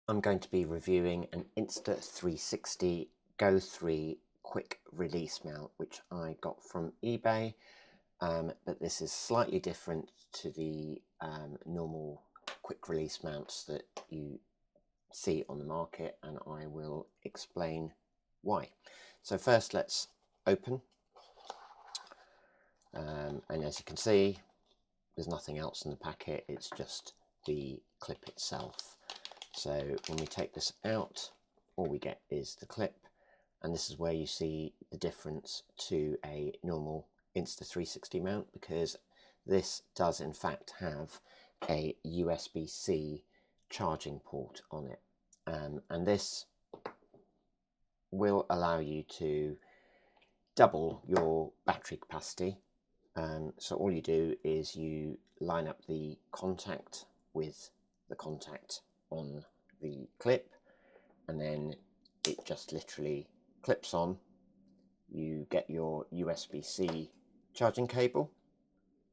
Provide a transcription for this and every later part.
I'm going to be reviewing an Insta360 Go3 quick release mount, which I got from eBay, but this is slightly different to the normal quick release mounts that you see on the market, and I will explain why. So first let's open, and as you can see, there's nothing else in the packet, it's just the clip itself. So when we take this out, all we get is the clip, and this is where you see the difference to a normal Insta360 mount, because this does in fact have a USB-C charging port on it, and this will allow you to double your battery capacity. So all you do is you line up the contact with the contact on the clip, and then it just literally clips on. You get your USB-C charging cable,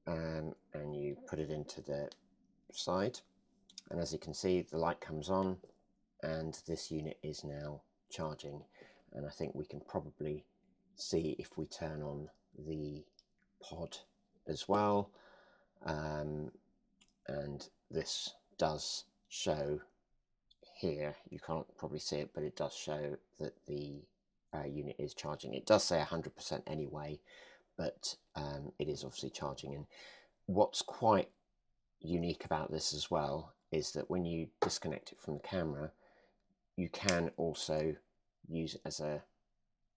and you put it into the side, and as you can see, the light comes on and this unit is now charging. And I think we can probably see if we turn on the pod as well, and this does show here, you can't probably see it, but it does show that the unit is charging. It does say 100% anyway, but it is obviously charging. And what's quite unique about this as well is that when you disconnect it from the camera, you can also use it as a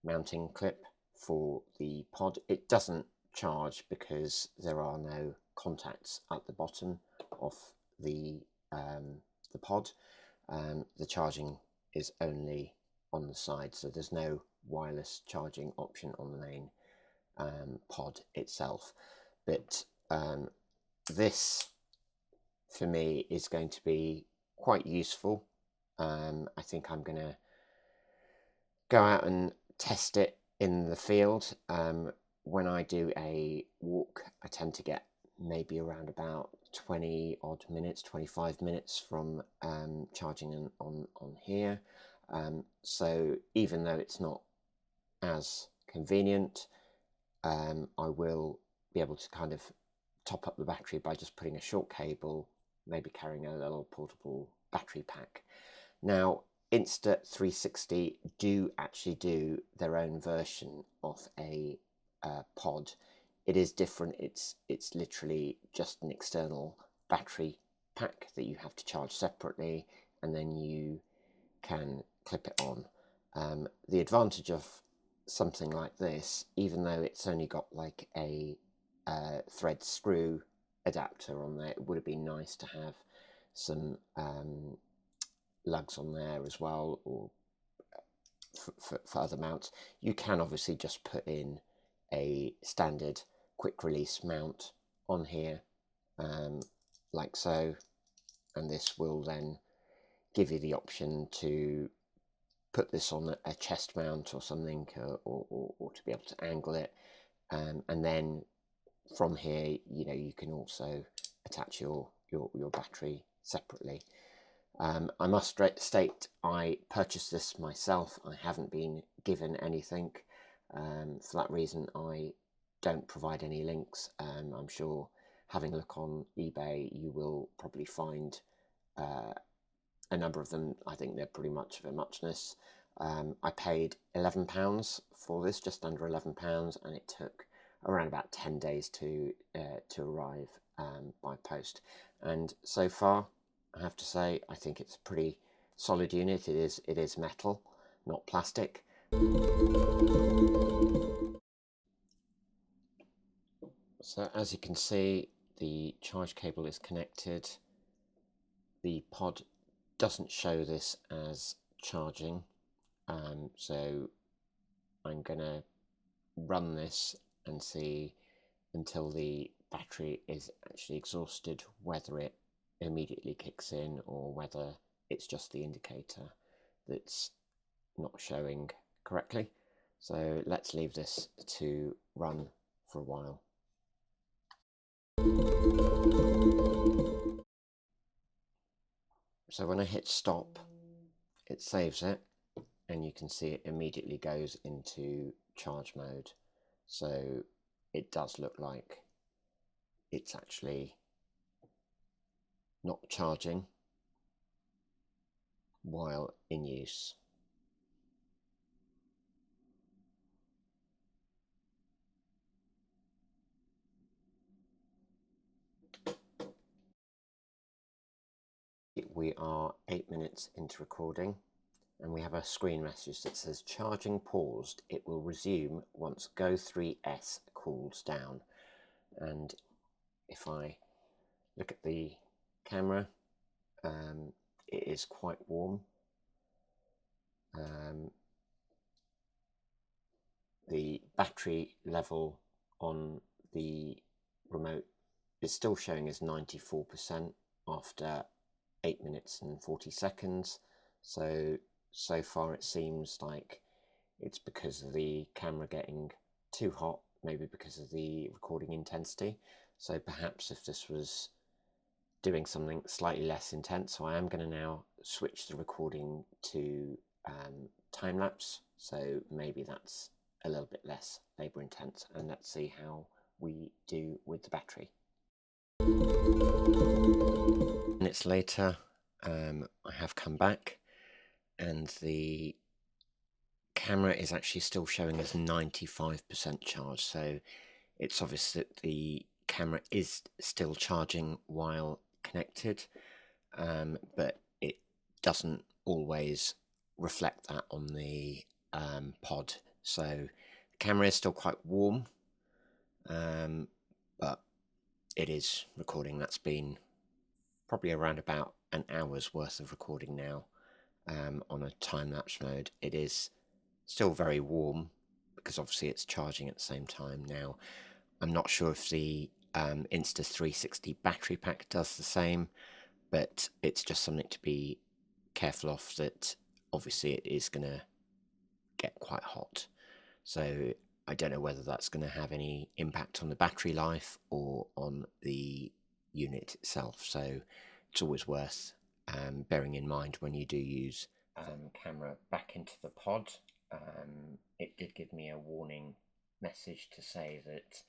mounting clip for the pod. It doesn't charge because there are no contacts at the bottom of the pod. The charging is only on the side, so there's no wireless charging option on the main pod itself. But this for me is going to be quite useful. I think I'm going to go out and test it in the field. When I do a walk, I tend to get maybe around about 20 odd minutes, 25 minutes from charging on here. So even though it's not as convenient, I will be able to kind of top up the battery by just putting a short cable, maybe carrying a little portable battery pack. Now, Insta360 do actually do their own version of a pod. It is different. It's literally just an external battery pack that you have to charge separately, and then you can clip it on. The advantage of something like this, even though it's only got like a thread screw adapter on there, it would have been nice to have some lugs on there as well, or for other mounts. You can obviously just put in a standard quick release mount on here, like so, and this will then give you the option to put this on a chest mount or something, or to be able to angle it, and then from here, you can also attach your battery separately. I must state I purchased this myself. I haven't been given anything. For that reason, I don't provide any links. I'm sure having a look on eBay, you will probably find a number of them. I think they're pretty much of a muchness. I paid £11 for this, just under £11, and it took around about 10 days to arrive by post. And so far, I have to say, I think it's a pretty solid unit. It is metal, not plastic. So as you can see, the charge cable is connected. The pod doesn't show this as charging, so I'm gonna run this and see until the battery is actually exhausted whether it immediately kicks in or whether it's just the indicator that's not showing correctly. So let's leave this to run for a while. So when I hit stop, it saves it, and you can see it immediately goes into charge mode. So it does look like it's actually not charging while in use. We are 8 minutes into recording, and we have a screen message that says charging paused. It will resume once Go3s cools down. And if I look at the camera, it is quite warm. The battery level on the remote is still showing as 94% after 8 minutes and 40 seconds. So far it seems like it's because of the camera getting too hot, maybe because of the recording intensity. So perhaps if this was doing something slightly less intense, so I am going to now switch the recording to time-lapse, so maybe that's a little bit less labor intense, and let's see how we do with the battery. Minutes later, I have come back, and the camera is actually still showing as 95% charged, so it's obvious that the camera is still charging while connected, but it doesn't always reflect that on the pod. So the camera is still quite warm, but it is recording. That's been probably around about an hour's worth of recording now on a time-lapse mode. It is still very warm because obviously it's charging at the same time. Now, I'm not sure if the Insta360 battery pack does the same, but it's just something to be careful of, that obviously it is going to get quite hot. So I don't know whether that's going to have any impact on the battery life or on the unit itself. So it's always worth bearing in mind when you do use camera back into the pod. It did give me a warning message to say that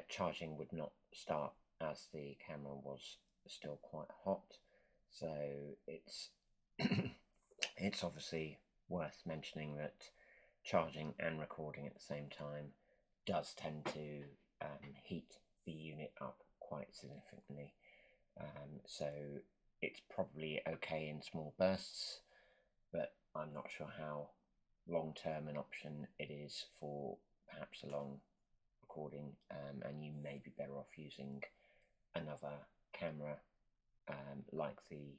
charging would not start as the camera was still quite hot. So it's it's obviously worth mentioning that charging and recording at the same time does tend to heat the unit up quite significantly. So it's probably okay in small bursts, but I'm not sure how long-term an option it is for perhaps a long recording, and you may be better off using another camera like the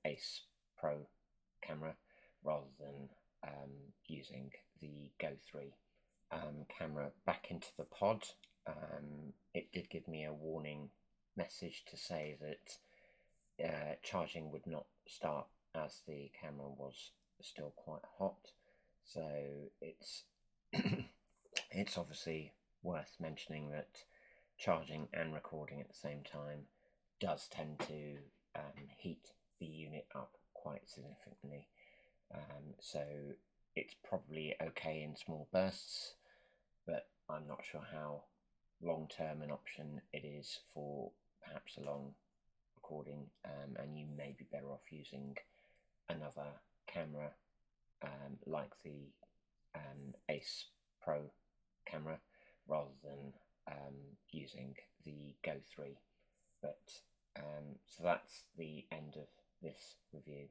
Ace Pro camera rather than using the Go3 camera back into the pod. It did give me a warning message to say that charging would not start as the camera was still quite hot. So it's it's obviously worth mentioning that charging and recording at the same time does tend to heat the unit up quite significantly. So it's probably okay in small bursts, but I'm not sure how long-term an option it is for perhaps a long recording, and you may be better off using another camera like the Ace Pro camera rather than using the Go3. But so that's the end of this review.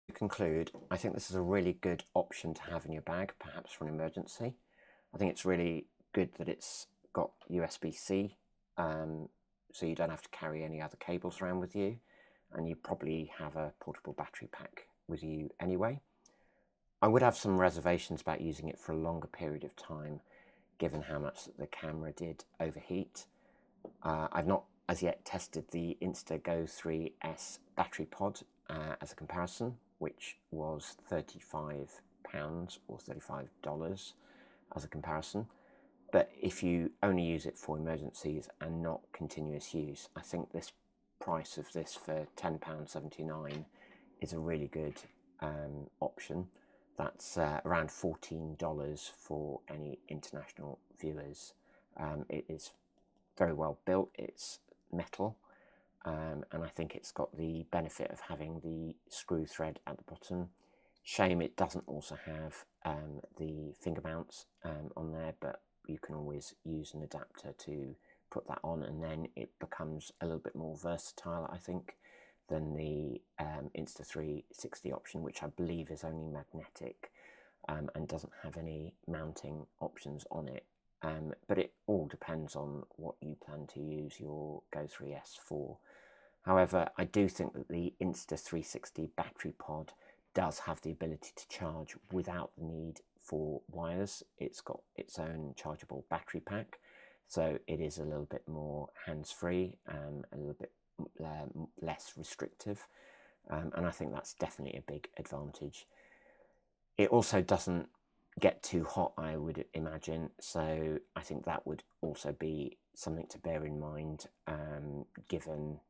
To conclude, I think this is a really good option to have in your bag, perhaps for an emergency. I think it's really good that it's got USB-C, so you don't have to carry any other cables around with you, and you probably have a portable battery pack with you anyway. I would have some reservations about using it for a longer period of time, given how much the camera did overheat. I've not as yet tested the Insta360 Go3s Battery Pod as a comparison, which was £35 or $35 as a comparison. But if you only use it for emergencies and not continuous use, I think this price of this for £10.79 is a really good option. That's around $14 for any international viewers. It is very well built, it's metal, and I think it's got the benefit of having the screw thread at the bottom. Shame it doesn't also have the finger mounts on there, but you can always use an adapter to put that on, and then it becomes a little bit more versatile, I think, than the Insta360 option, which I believe is only magnetic and doesn't have any mounting options on it. But it all depends on what you plan to use your Go3s for. However, I do think that the Insta360 Battery Pod does have the ability to charge without the need for wires. It's got its own chargeable battery pack, so it is a little bit more hands-free, a little bit less restrictive, and I think that's definitely a big advantage. It also doesn't get too hot, I would imagine, so I think that would also be something to bear in mind, given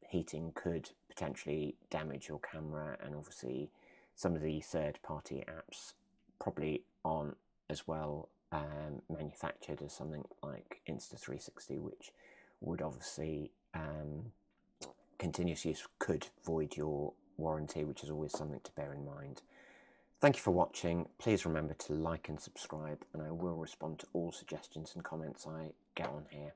heating could potentially damage your camera, and obviously some of the third-party apps probably aren't as well manufactured as something like Insta360, which would obviously continuous use could void your warranty, which is always something to bear in mind. Thank you for watching. Please remember to like and subscribe, and I will respond to all suggestions and comments I get on here.